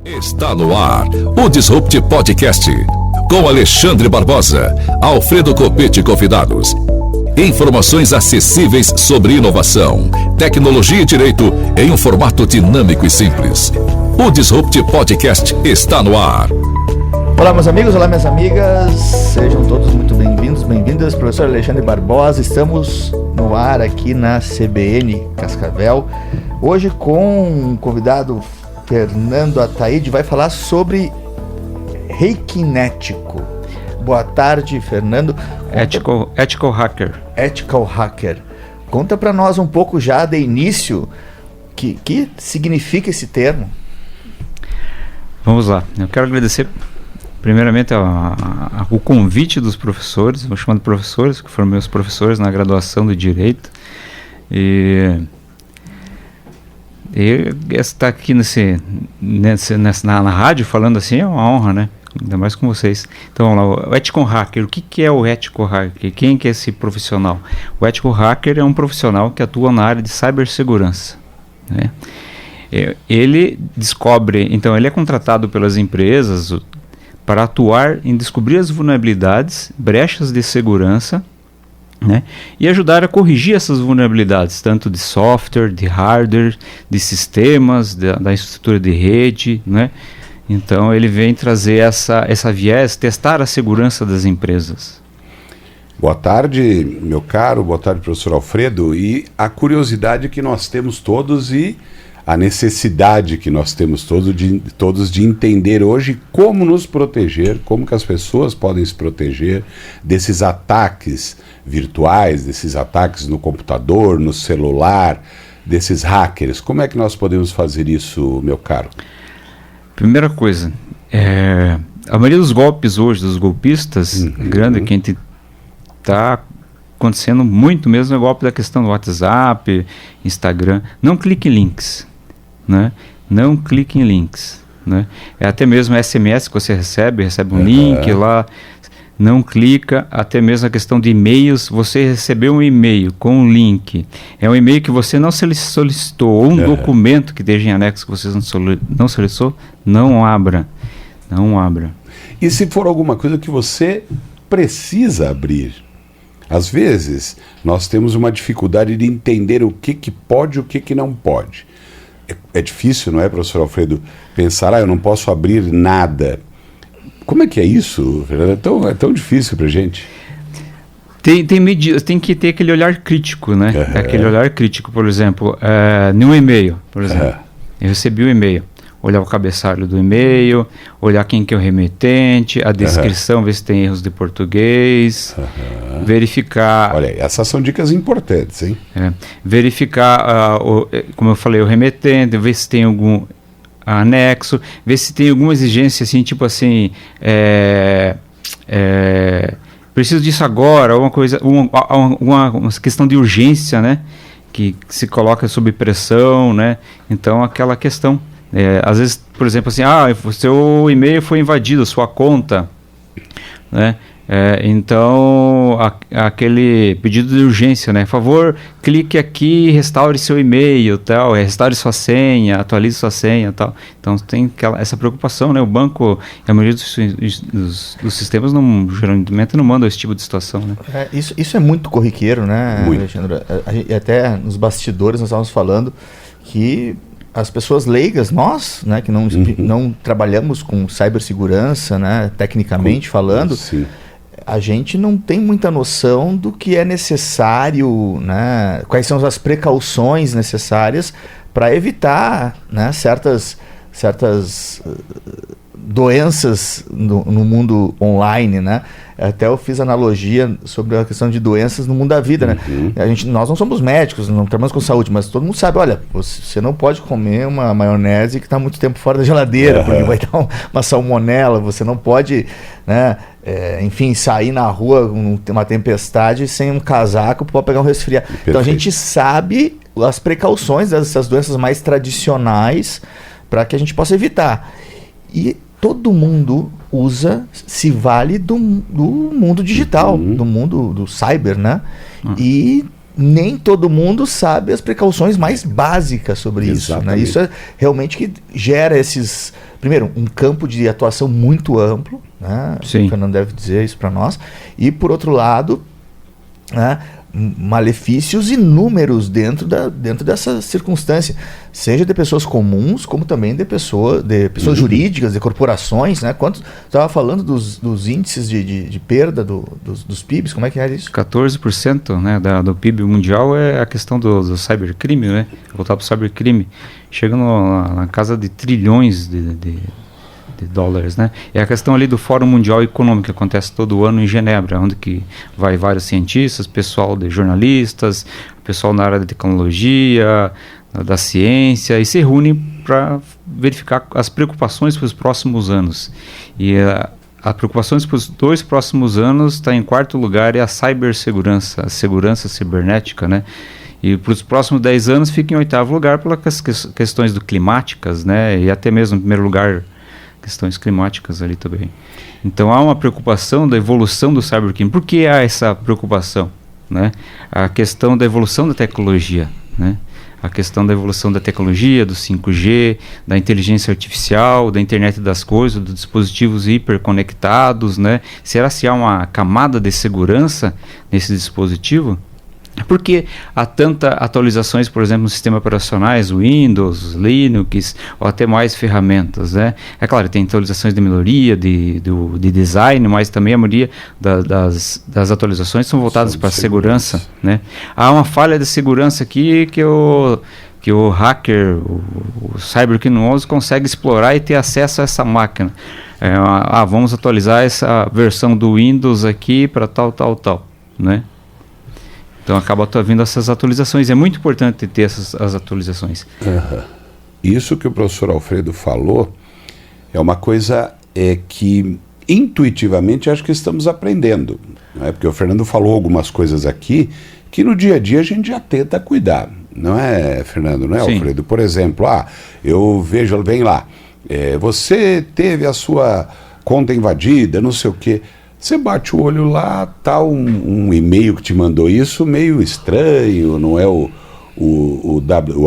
Está no ar o Disrupt Podcast, com Alexandre Barbosa, Alfredo Copete e convidados. Informações acessíveis sobre inovação, tecnologia e direito em um formato dinâmico e simples. O Disrupt Podcast está no ar. Olá, meus amigos, olá, minhas amigas, sejam todos muito bem-vindos, bem-vindas. Professor Alexandre Barbosa, estamos no ar aqui na CBN Cascavel, hoje com um convidado, Fernando Ataide, vai falar sobre Reikinético. Boa tarde, Fernando. Ethical Hacker. Ethical Hacker. Conta para nós um pouco já de início, que significa esse termo? Vamos lá, eu quero agradecer primeiramente o convite dos professores, vou chamar de professores, que foram meus professores na graduação do Direito, e estar aqui na rádio falando assim é uma honra, né? Ainda mais com vocês. Então vamos lá, o Ethical Hacker, o que é o Ethical Hacker? Quem que é esse profissional? O Ethical Hacker é um profissional que atua na área de cibersegurança, né? Ele descobre, então ele é contratado pelas empresas para atuar em descobrir as vulnerabilidades, brechas de segurança, né, e ajudar a corrigir essas vulnerabilidades, tanto de software, de hardware, de sistemas, da estrutura de rede, né? Então ele vem trazer essa viés, testar a segurança das empresas. Boa tarde, meu caro, boa tarde, professor Alfredo, e a curiosidade que nós temos todos e a necessidade que nós temos todos de entender hoje como nos proteger, como que as pessoas podem se proteger desses ataques virtuais, desses ataques no computador, no celular, desses hackers. Como é que nós podemos fazer isso, meu caro? Primeira coisa, a maioria dos golpes hoje, dos golpistas, grande que a gente está acontecendo muito mesmo, é o golpe da questão do WhatsApp, Instagram. Não clique em links, né? Não clique em links, né? É até mesmo SMS que você recebe um link lá, não clica. Até mesmo a questão de e-mails, você recebeu um e-mail com um link, é um e-mail que você não solicitou, ou um documento que esteja em anexo que você não solicitou, não abra. E se for alguma coisa que você precisa abrir? Às vezes nós temos uma dificuldade de entender o que pode e o que não pode. É difícil, não é, professor Alfredo, pensar, eu não posso abrir nada. Como é que é isso, Fernando? É tão difícil pra gente. Tem medidas, tem que ter aquele olhar crítico, né? Aquele olhar crítico, por exemplo, no e-mail, por exemplo. Eu recebi um e-mail. Olhar o cabeçalho do e-mail, olhar quem que é o remetente, a descrição, ver se tem erros de português, verificar... Olha, essas são dicas importantes, hein? Verificar, como eu falei, o remetente, ver se tem algum anexo, ver se tem alguma exigência, assim, tipo assim, preciso disso agora, uma coisa, uma questão de urgência, né? Que se coloca sob pressão, né? Então, aquela questão... às vezes, por exemplo, assim, o seu e-mail foi invadido, sua conta, né? Então, aquele pedido de urgência, né? Por favor, clique aqui e restaure seu e-mail, tal, restaure sua senha, atualize sua senha, tal. Então, tem essa preocupação, né? O banco, a maioria dos sistemas, geralmente não mandam esse tipo de situação, né? Isso é muito corriqueiro, né, Alexandre? Até nos bastidores nós estávamos falando que as pessoas leigas, nós, né, que não trabalhamos com cibersegurança, né, tecnicamente falando, a gente não tem muita noção do que é necessário, né, quais são as precauções necessárias para evitar, né, certas doenças no mundo online, né? Até eu fiz analogia sobre a questão de doenças no mundo da vida, né? Nós não somos médicos, não trabalhamos com saúde, mas todo mundo sabe, olha, você não pode comer uma maionese que está muito tempo fora da geladeira, porque vai dar uma salmonela, você não pode, né, enfim, sair na rua uma tempestade sem um casaco para pegar um resfriado. Perfeito. Então a gente sabe as precauções dessas doenças mais tradicionais para que a gente possa evitar. E todo mundo se vale do mundo digital, do mundo do cyber, né? E nem todo mundo sabe as precauções mais básicas sobre isso, né? Isso é realmente que gera esses... Primeiro, um campo de atuação muito amplo, né? O Fernando deve dizer isso para nós. E, por outro lado, né, malefícios inúmeros dentro dessa circunstância, seja de pessoas comuns, como também de pessoas jurídicas, de corporações, né? Quanto estava falando dos índices de perda dos PIBs, como é que era isso? 14%, né, do PIB mundial é a questão do cybercrime, né? Voltar para o cybercrime, chegando na casa de trilhões de dólares, né? É a questão ali do Fórum Mundial Econômico, que acontece todo ano em Genebra, onde que vai vários cientistas, pessoal de jornalistas, pessoal na área da tecnologia, da ciência, e se reúnem para verificar as preocupações para os próximos anos. E as preocupações para os 2 próximos anos está em 4º lugar, é a cibersegurança, a segurança cibernética, né? E para os próximos 10 anos fica em 8º lugar pelas questões climáticas, né? E até mesmo em primeiro lugar questões climáticas ali também. Então há uma preocupação da evolução do cybercrime. Por que há essa preocupação, né? A questão da evolução da tecnologia, né? A questão da evolução da tecnologia, do 5G, da inteligência artificial, da internet das coisas, dos dispositivos hiperconectados, né? Será se há uma camada de segurança nesse dispositivo? Porque há tantas atualizações, por exemplo, nos sistemas operacionais, Windows, Linux, ou até mais ferramentas, né? É claro, tem atualizações de melhoria, de design, mas também a maioria das atualizações são voltadas para a segurança, né? Há uma falha de segurança aqui que o hacker, o cybercriminoso consegue explorar e ter acesso a essa máquina. Vamos atualizar essa versão do Windows aqui para tal, né? Então acaba vindo essas atualizações. É muito importante ter as atualizações. Isso que o professor Alfredo falou é uma coisa que intuitivamente acho que estamos aprendendo, não é? Porque o Fernando falou algumas coisas aqui que no dia a dia a gente já tenta cuidar. Não é, Fernando? Não é, Sim. Alfredo? Por exemplo, eu vejo, vem lá, você teve a sua conta invadida, não sei o quê. Você bate o olho lá, tá um e-mail que te mandou isso, meio estranho, não é o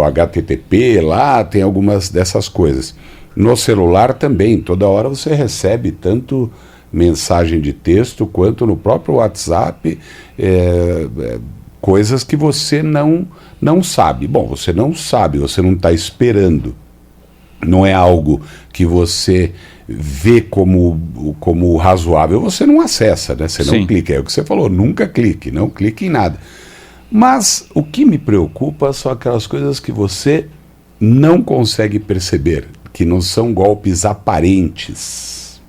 HTTP lá, tem algumas dessas coisas. No celular também, toda hora você recebe tanto mensagem de texto quanto no próprio WhatsApp, coisas que você não sabe. Bom, você não sabe, você não está esperando. Não é algo que você vê como razoável, você não acessa, né? Você não clica, é o que você falou, nunca clique, não clique em nada. Mas o que me preocupa são aquelas coisas que você não consegue perceber, que não são golpes aparentes.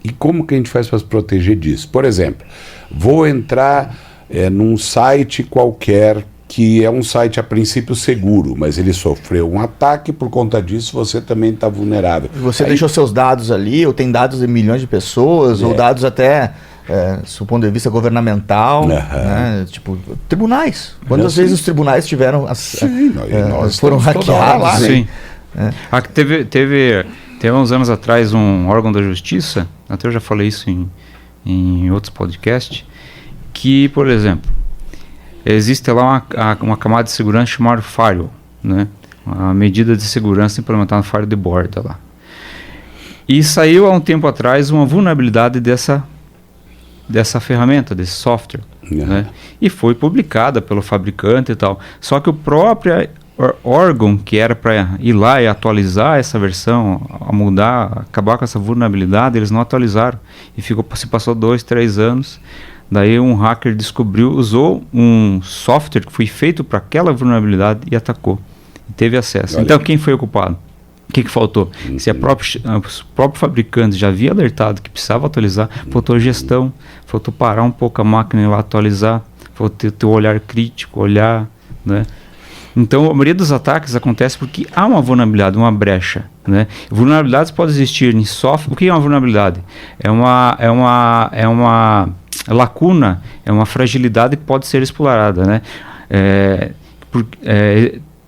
E como que a gente faz para se proteger disso? Por exemplo, vou entrar num site qualquer, que é um site a princípio seguro, mas ele sofreu um ataque, por conta disso você também está vulnerável. Você deixou seus dados ali, ou tem dados de milhões de pessoas, ou dados até, do ponto de vista governamental, né? Tipo, tribunais. Quantas vezes os tribunais tiveram nós foram hackeados? Lá, sim. Teve uns anos atrás um órgão da justiça, até eu já falei isso em outros podcasts, que, por exemplo, existe lá uma camada de segurança chamada Firewall, né? Uma medida de segurança implementada no firewall de borda lá. E saiu há um tempo atrás uma vulnerabilidade dessa ferramenta, desse software, né? E foi publicada pelo fabricante e tal. Só que o próprio órgão que era para ir lá e atualizar essa versão, a mudar, acabar com essa vulnerabilidade, eles não atualizaram. E se passou 2, 3 anos. Daí um hacker usou um software que foi feito para aquela vulnerabilidade e atacou. E teve acesso. Então quem foi o culpado? O que faltou? Se o próprio fabricante já havia alertado que precisava atualizar, faltou gestão, faltou parar um pouco a máquina e lá atualizar, faltou ter o olhar crítico, né? Então a maioria dos ataques acontece porque há uma vulnerabilidade, uma brecha, né? Vulnerabilidades podem existir em software. O que é uma vulnerabilidade? É uma lacuna, é uma fragilidade que pode ser explorada, né?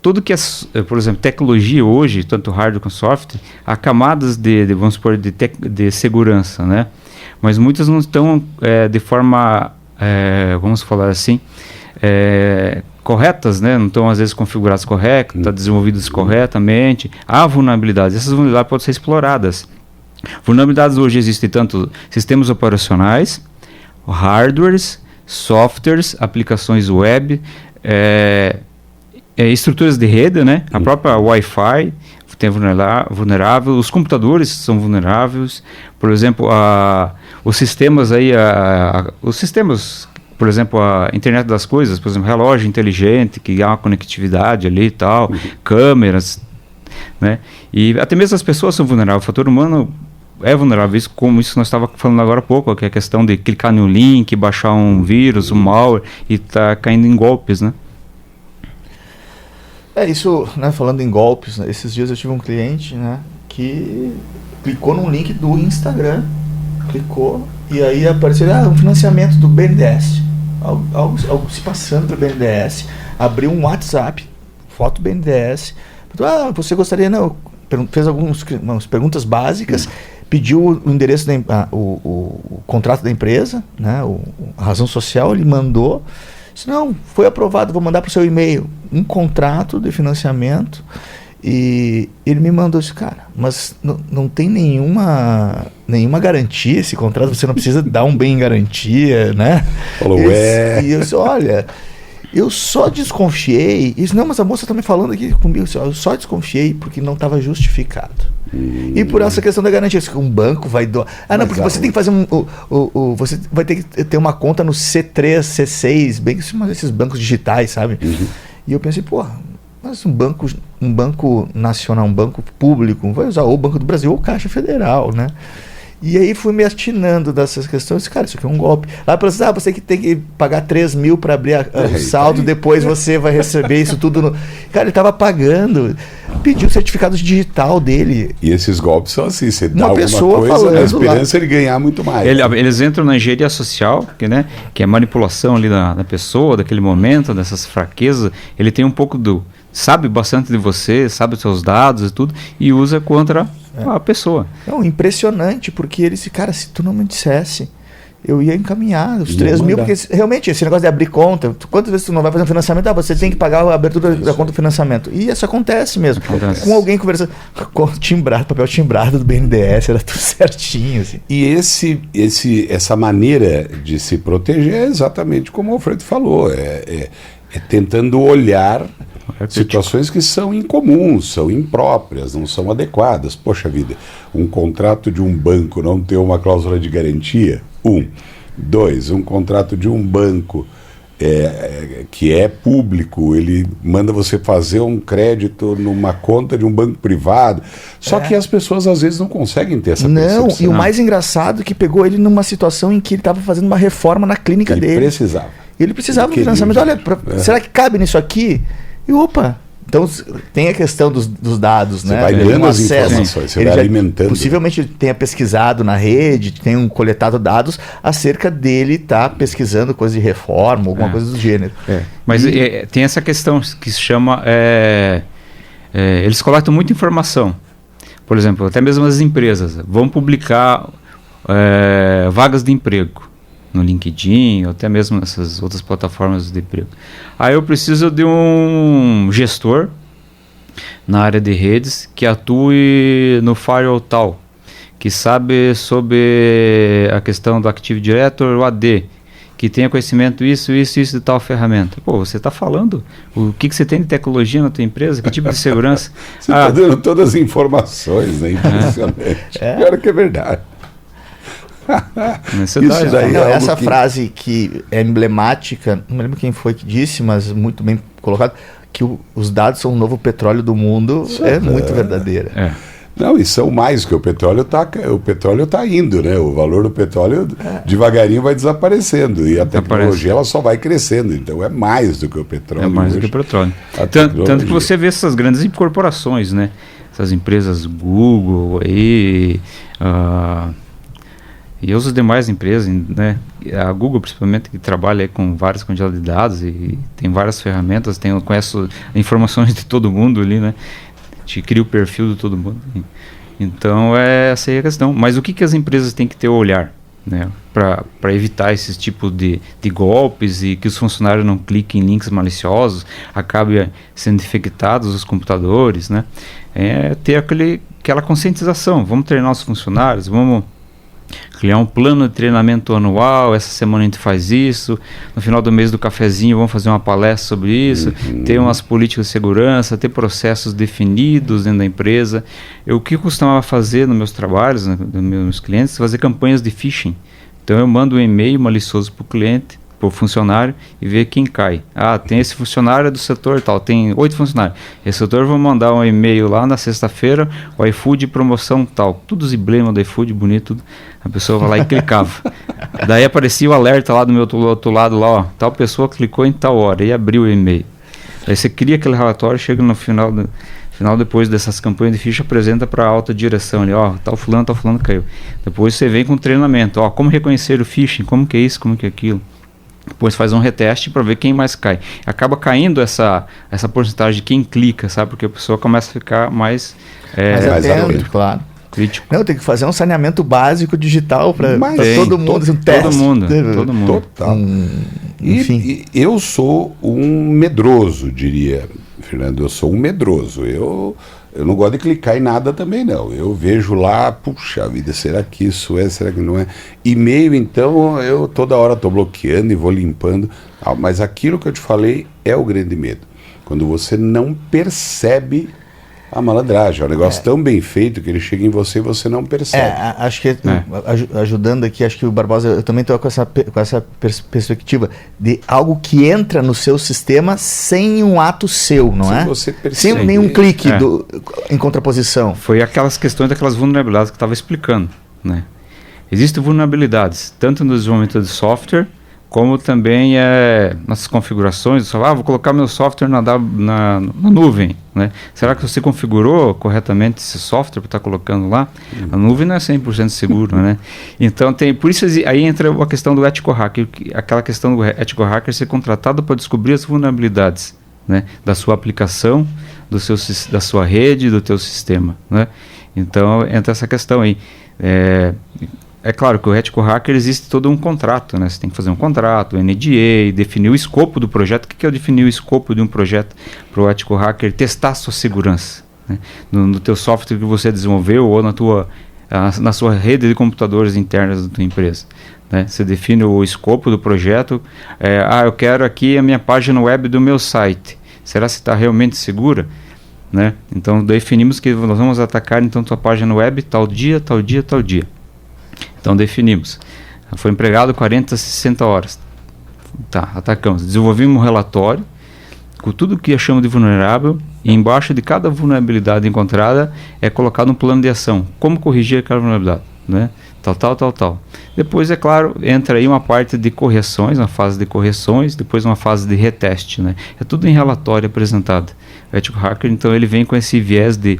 Tudo que é, por exemplo, tecnologia hoje, tanto hardware quanto software, há camadas vamos supor, de segurança, né? Mas muitas não estão de forma, vamos falar assim, corretas, né? Não estão às vezes configuradas corretamente, desenvolvidas corretamente. Há vulnerabilidades. Essas vulnerabilidades podem ser exploradas. Vulnerabilidades hoje existem tanto sistemas operacionais, hardwares, softwares, aplicações web, estruturas de rede, né? A própria Wi-Fi tem vulnerável, os computadores são vulneráveis, por exemplo, os sistemas aí, por exemplo, a internet das coisas, por exemplo, relógio inteligente, que há uma conectividade ali e tal, câmeras, né? E até mesmo as pessoas são vulneráveis, o fator humano é vulnerável, isso que nós estávamos falando agora há pouco, que é a questão de clicar no link, baixar um vírus, um malware, e tá caindo em golpes, né? Isso, né, falando em golpes, né, esses dias eu tive um cliente, né, que clicou num link do Instagram, e aí apareceu um financiamento do BNDES, algo se passando pelo BNDES, abriu um WhatsApp, foto do BNDES, você gostaria, não, fez algumas perguntas básicas, pediu o endereço, o contrato da empresa, né, a razão social, ele mandou. Não, foi aprovado, vou mandar para o seu e-mail um contrato de financiamento, e ele me mandou isso, cara, mas não tem nenhuma garantia esse contrato, você não precisa dar um bem em garantia, né? Falou, E eu disse, olha, eu só desconfiei, não, mas a moça está me falando aqui comigo, eu só desconfiei porque não estava justificado. E por essa questão da garantia, um banco vai doar. Não, porque você tem que fazer você vai ter que ter uma conta no C3, C6, bem esses bancos digitais, sabe? E eu pensei, mas um banco nacional, um banco público, vai usar ou o Banco do Brasil ou Caixa Federal, né? E aí fui me atinando dessas questões. Cara, isso aqui é um golpe. Lá para você que tem que pagar 3 mil para abrir o saldo, depois você vai receber isso tudo. Cara, ele estava pagando, pediu o certificado digital dele. E esses golpes são assim, você dá uma pessoa coisa na esperança de ele ganhar muito mais. Eles entram na engenharia social, que é a manipulação ali da pessoa, daquele momento, dessas fraquezas. Ele tem um pouco sabe bastante de você, sabe os seus dados e tudo, e usa contra a pessoa. Não, impressionante, porque ele disse, cara, se tu não me dissesse, eu ia encaminhar os 3 mil, porque realmente esse negócio de abrir conta, quantas vezes tu não vai fazer um financiamento, você tem que pagar a abertura da conta do financiamento. E isso acontece mesmo. Com alguém conversando, papel timbrado do BNDES, era tudo certinho. Assim. E essa maneira de se proteger é exatamente como o Alfredo falou, é tentando olhar situações que são incomuns, são impróprias, não são adequadas. Poxa vida, um contrato de um banco não ter uma cláusula de garantia? 2, um contrato de um banco que é público, ele manda você fazer um crédito numa conta de um banco privado, só que as pessoas às vezes não conseguem ter essa percepção. E o mais engraçado é que pegou ele numa situação em que ele estava fazendo uma reforma na clínica dele. Ele precisava do financiamento. Olha, será que cabe nisso aqui? E então tem a questão dos dados, você né? Vai dando as informações, você vai alimentando. Possivelmente tenha pesquisado na rede, tenha coletado dados acerca dele estar pesquisando coisa de reforma, alguma coisa do gênero. Mas tem essa questão que se chama... eles coletam muita informação. Por exemplo, até mesmo as empresas vão publicar vagas de emprego no LinkedIn, ou até mesmo nessas outras plataformas de emprego. Aí eu preciso de um gestor na área de redes que atue no firewall tal, que sabe sobre a questão do Active Directory, o AD, que tenha conhecimento isso de tal ferramenta. Você está falando o que você tem de tecnologia na tua empresa, que tipo de segurança? Você está dando todas as informações, né? Impressionante. Pior que é verdade. Essa frase que é emblemática, não me lembro quem foi que disse, mas muito bem colocado, que os dados são o novo petróleo do mundo, muito verdadeira. Não, e são mais, que o petróleo está indo, né? O valor do petróleo devagarinho vai desaparecendo, e a tecnologia ela só vai crescendo, então é mais do que o petróleo. É mais do que o petróleo. Tanto que você vê essas grandes corporações, né? Essas empresas Google e as demais empresas, né? A Google principalmente, que trabalha aí com várias quantidades de dados e tem várias ferramentas, conhece informações de todo mundo ali, né? Te cria o perfil de todo mundo. Então essa aí é a questão. Mas o que as empresas têm que ter o olhar, né, para evitar esse tipo de golpes e que os funcionários não cliquem em links maliciosos, acabem sendo infectados os computadores, né? Ter aquela conscientização. Vamos treinar os funcionários, vamos criar um plano de treinamento anual. Essa semana a gente faz isso, no final do mês do cafezinho vamos fazer uma palestra sobre isso, ter umas políticas de segurança, ter processos definidos dentro da empresa. O que eu costumava fazer nos meus trabalhos, né, dos meus clientes, fazer campanhas de phishing. Então eu mando um e-mail malicioso para o cliente, para o funcionário, e ver quem cai. Tem esse funcionário do setor tal, tem 8 funcionários. Esse setor vou mandar um e-mail lá na sexta-feira, o iFood promoção tal, tudo os emblemas do iFood, bonito, tudo. A pessoa vai lá e clicava. Daí aparecia o alerta lá do meu outro lado, lá, tal pessoa clicou em tal hora, e abriu o e-mail. Aí você cria aquele relatório, chega no final depois dessas campanhas de ficha, apresenta para a alta direção ali, tal fulano caiu. Depois você vem com treinamento, como reconhecer o phishing, como que é isso, como que é aquilo. Depois faz um reteste para ver quem mais cai. Acaba caindo essa porcentagem de quem clica, sabe? Porque a pessoa começa a ficar mais atento, claro. Crítico. Não, tem que fazer um saneamento básico digital para todo mundo. Todo mundo. Total. Enfim. E eu sou um medroso, diria, Fernando. Eu sou um medroso. Eu não gosto de clicar em nada também, não. Eu vejo lá, puxa vida, será que isso é, será que não é? E-mail, então, eu toda hora estou bloqueando e vou limpando. Mas aquilo que eu te falei é o grande medo. Quando você não percebe a malandragem. É um negócio tão bem feito que ele chega em você e você não percebe. Acho que ajudando aqui, acho que o Barbosa, eu também estou com essa perspectiva de algo que entra no seu sistema sem um ato seu, não é? Você percebe. Sem nenhum clique em contraposição. Foi aquelas questões daquelas vulnerabilidades que eu estava explicando, né? Existem vulnerabilidades, tanto no desenvolvimento de software, como também nas configurações. Vou colocar meu software na nuvem, né? Será que você configurou corretamente esse software para estar colocando lá? A nuvem não é 100% segura, né? Então, por isso aí entra a questão do ético hacker, aquela questão do ético hacker ser contratado para descobrir as vulnerabilidades, né, da sua aplicação, da sua rede, do teu sistema, né? Então, entra essa questão aí. É claro que o ético hacker existe todo um contrato, né? Você tem que fazer um contrato, NDA, definir o escopo do projeto. O que é definir o escopo de um projeto para o ético hacker testar a sua segurança, né? No teu software que você desenvolveu ou na sua rede de computadores internas da tua empresa, né? Você define o escopo do projeto. Eu quero aqui a minha página web do meu site. Será que está realmente segura? Né? Então definimos que nós vamos atacar então tua página web tal dia, tal dia, tal dia. Então definimos. Foi empregado 40 a 60 horas. Atacamos. Desenvolvemos um relatório com tudo que achamos de vulnerável, e embaixo de cada vulnerabilidade encontrada é colocado um plano de ação. Como corrigir aquela vulnerabilidade, né? Tal. Depois, é claro, entra aí uma parte de correções, uma fase de correções, depois uma fase de reteste, né? É tudo em relatório apresentado. O ético hacker, então, ele vem com esse viés de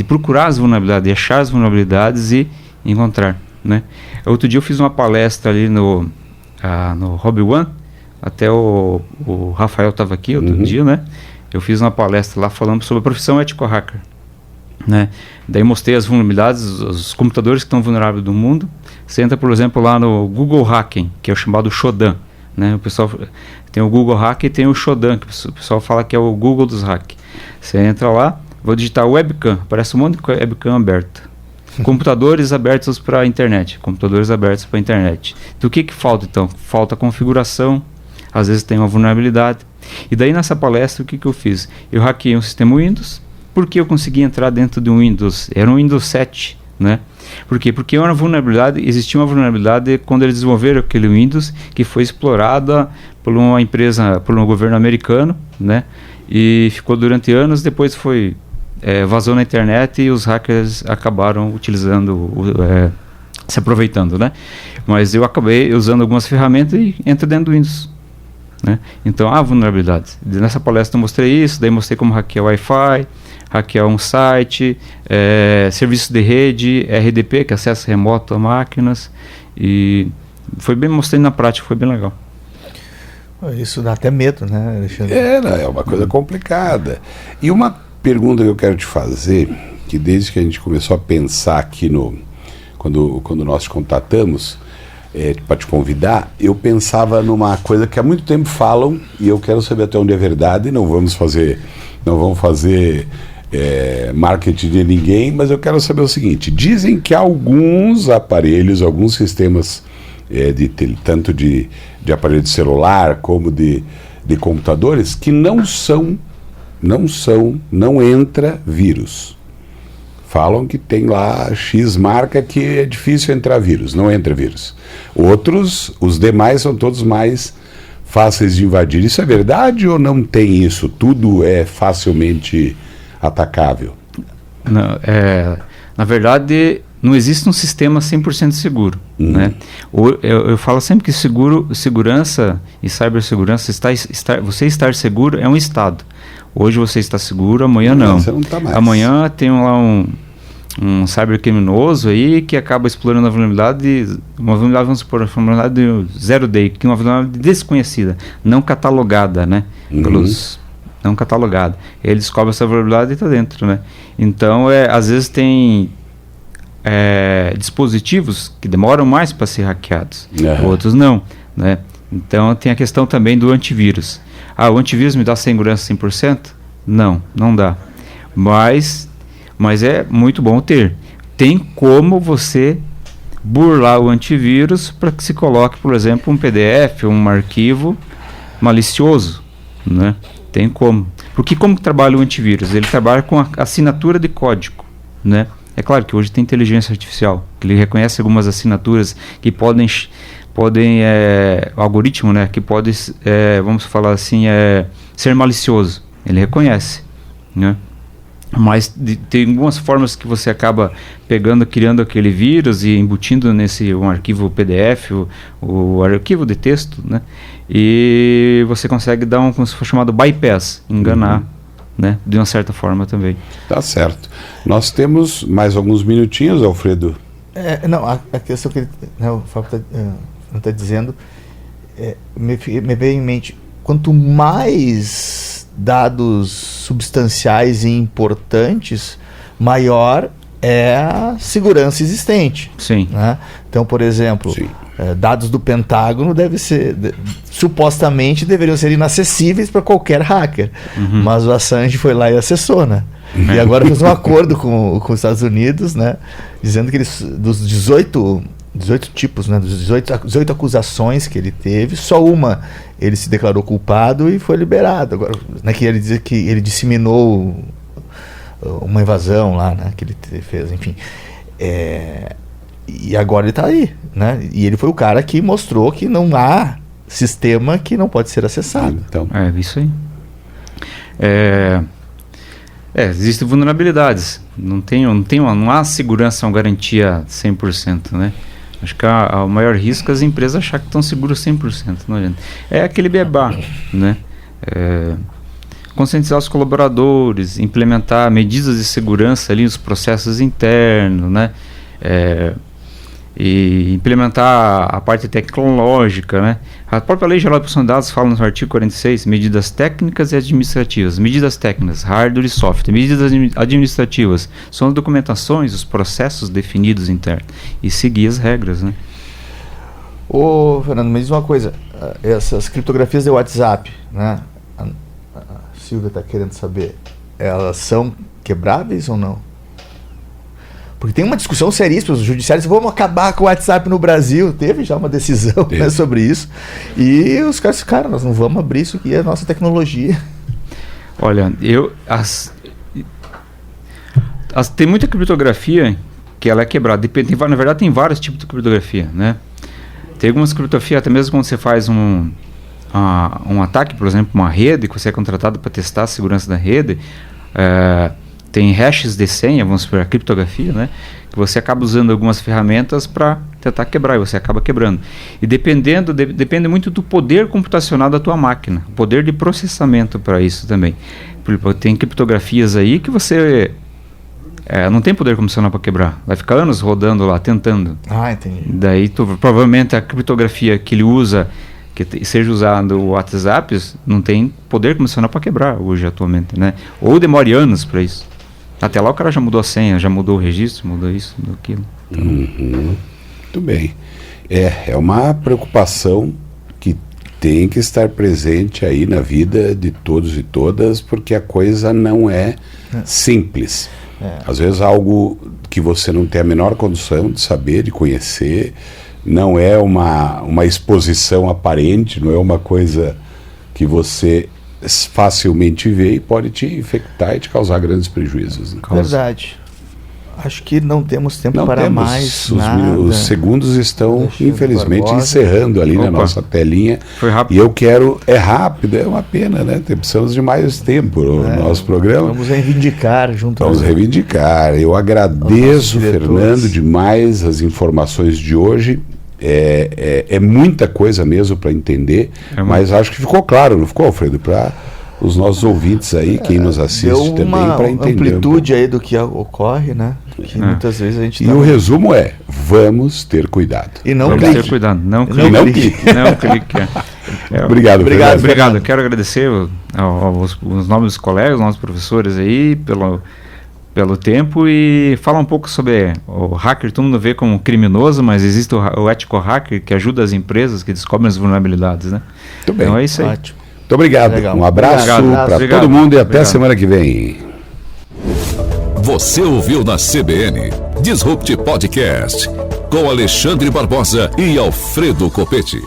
procurar as vulnerabilidades, de achar as vulnerabilidades e encontrar, né? Outro dia eu fiz uma palestra ali no Hobby One, até o Rafael estava aqui outro dia, né? Eu fiz uma palestra lá falando sobre a profissão ético hacker, né? Daí mostrei as vulnerabilidades, os computadores que estão vulneráveis do mundo. Você entra, por exemplo, lá no Google Hacking, que é o chamado Shodan, né? O pessoal tem o Google Hack e tem o Shodan, que o pessoal fala que é o Google dos hack. Você entra lá, vou digitar webcam, aparece um monte de webcam aberta. Computadores abertos para a internet. Então o que falta então? Falta configuração, às vezes tem uma vulnerabilidade. E daí nessa palestra o que eu fiz? Eu hackeei um sistema Windows. Por que eu consegui entrar dentro de um Windows? Era um Windows 7, né? Por quê? Porque existia uma vulnerabilidade quando eles desenvolveram aquele Windows, que foi explorada por uma empresa, por um governo americano, né? E ficou durante anos, depois vazou na internet e os hackers acabaram utilizando, se aproveitando, né? Mas eu acabei usando algumas ferramentas e entro dentro do Windows, né? Então há vulnerabilidades. Nessa palestra eu mostrei isso, daí mostrei como hackear Wi-Fi, hackear um site, serviço de rede, RDP, que é acesso remoto a máquinas, e mostrei na prática, foi bem legal. Isso dá até medo, né, Alexandre? É uma coisa complicada. E uma pergunta que eu quero te fazer, que desde que a gente começou a pensar aqui quando nós te contatamos, para te convidar, eu pensava numa coisa que há muito tempo falam e eu quero saber até onde é verdade. Não vamos fazer marketing de ninguém, mas eu quero saber o seguinte: dizem que alguns aparelhos, alguns sistemas tanto de aparelho de celular como de computadores, que não entra vírus. Falam que tem lá X marca que é difícil entrar vírus, não entra vírus. Outros, os demais são todos mais fáceis de invadir. Isso é verdade ou não tem isso? Tudo é facilmente atacável? Não, na verdade, não existe um sistema 100% seguro. Né? Eu falo sempre que segurança e cibersegurança, você estar seguro é um estado. Hoje você está seguro, amanhã não. Você não tá mais. Amanhã tem lá um cybercriminoso aí que acaba explorando a vulnerabilidade, vamos supor, a vulnerabilidade de zero day, que é uma vulnerabilidade desconhecida, não catalogada, né? Não catalogada. Ele descobre essa vulnerabilidade e está dentro, né? Então, às vezes tem dispositivos que demoram mais para ser hackeados, outros não, né? Então tem a questão também do antivírus. O antivírus me dá segurança 100%? Não dá. Mas é muito bom ter. Tem como você burlar o antivírus para que se coloque, por exemplo, um PDF, um arquivo malicioso, né? Tem como. Porque como que trabalha o antivírus? Ele trabalha com a assinatura de código, né? É claro que hoje tem inteligência artificial, que ele reconhece algumas assinaturas que podem algoritmo, né, que pode, vamos falar assim, ser malicioso. Ele reconhece, né? Mas tem algumas formas que você acaba criando aquele vírus e embutindo nesse um arquivo PDF, o arquivo de texto, né? E você consegue dar como se for chamado bypass, enganar, né? De uma certa forma também. Tá certo. Nós temos mais alguns minutinhos, Alfredo. A questão que o Fábio está dizendo, me veio em mente, quanto mais dados substanciais e importantes, maior é a segurança existente. Sim. Né? Então, por exemplo, dados do Pentágono supostamente deveriam ser inacessíveis para qualquer hacker, mas o Assange foi lá e acessou, né? E agora fez um acordo com os Estados Unidos, né? Dizendo que dos 18 tipos, né, dos 18 acusações que ele teve, só uma ele se declarou culpado e foi liberado. Agora, né, que ele diz que ele disseminou uma invasão lá, né, que ele fez, enfim. E agora ele está aí, né? E ele foi o cara que mostrou que não há sistema que não pode ser acessado. Então. Isso aí. Existem vulnerabilidades. Não há segurança, uma garantia 100%, né? Acho que o maior risco é as empresas achar que estão seguras 100%. Não adianta. É aquele beabá, né? Conscientizar os colaboradores, implementar medidas de segurança ali nos processos internos, né? E implementar a parte tecnológica, né? A própria Lei Geral de Proteção de Dados fala no artigo 46, medidas técnicas e administrativas. Medidas técnicas, hardware e software. Medidas administrativas são as documentações, os processos definidos internos. E seguir as regras, né? Ô, Fernando, me diz uma coisa. Essas criptografias de WhatsApp, né? A Silvia está querendo saber. Elas são quebráveis ou não? Porque tem uma discussão seríssima nos judiciários, vamos acabar com o WhatsApp no Brasil. Teve já uma decisão, né, sobre isso. E os caras ficaram, nós não vamos abrir isso aqui, é a nossa tecnologia. Olha, tem muita criptografia que ela é quebrada. Na verdade, tem vários tipos de criptografia, né? Tem algumas criptografias, até mesmo quando você faz um ataque, por exemplo, uma rede, que você é contratado para testar a segurança da rede, tem hashes de senha, vamos supor, a criptografia, né? Que você acaba usando algumas ferramentas para tentar quebrar, e você acaba quebrando. E depende muito do poder computacional da tua máquina, o poder de processamento para isso também. Por exemplo, tem criptografias aí que você não tem poder computacional para quebrar, vai ficar anos rodando lá, tentando. Entendi. Daí, provavelmente, a criptografia que ele usa, que seja usado o WhatsApp, não tem poder computacional para quebrar hoje, atualmente, né? Ou demore anos para isso. Até lá o cara já mudou a senha, já mudou o registro, mudou isso, mudou aquilo. Muito bem. É uma preocupação que tem que estar presente aí na vida de todos e todas, porque a coisa não é simples. Às vezes algo que você não tem a menor condição de saber, de conhecer, não é uma exposição aparente, não é uma coisa que você facilmente vê e pode te infectar e te causar grandes prejuízos. Verdade. Acho que não temos tempo para mais nada. Os segundos estão, infelizmente, Barbosa. encerrando ali na nossa telinha. Foi rápido. E eu quero... É rápido, é uma pena, né? Precisamos de mais tempo no nosso programa. Vamos reivindicar junto. Vamos reivindicar. Eu agradeço, Fernando, demais as informações de hoje. É muita coisa mesmo para entender, mas acho que ficou claro, não ficou, Alfredo? Para os nossos ouvintes aí, quem nos assiste também, para entender. Amplitude aí do que ocorre, né? Que muitas vezes a gente. E o resumo é: vamos ter cuidado. E não Vamos clique. ter cuidado. Não clique. clique. Não clique. Obrigado, Fernando. Obrigado. Quero agradecer os novos colegas, os nossos professores aí, pelo tempo, e falar um pouco sobre o hacker. Todo mundo vê como criminoso, mas existe o ético hacker que ajuda as empresas que descobrem as vulnerabilidades, né? Muito bem. Então é isso aí. Ótimo. Muito obrigado. Legal. Um abraço para todo mundo e até semana que vem. Você ouviu na CBN Disrupt Podcast com Alexandre Barbosa e Alfredo Copete.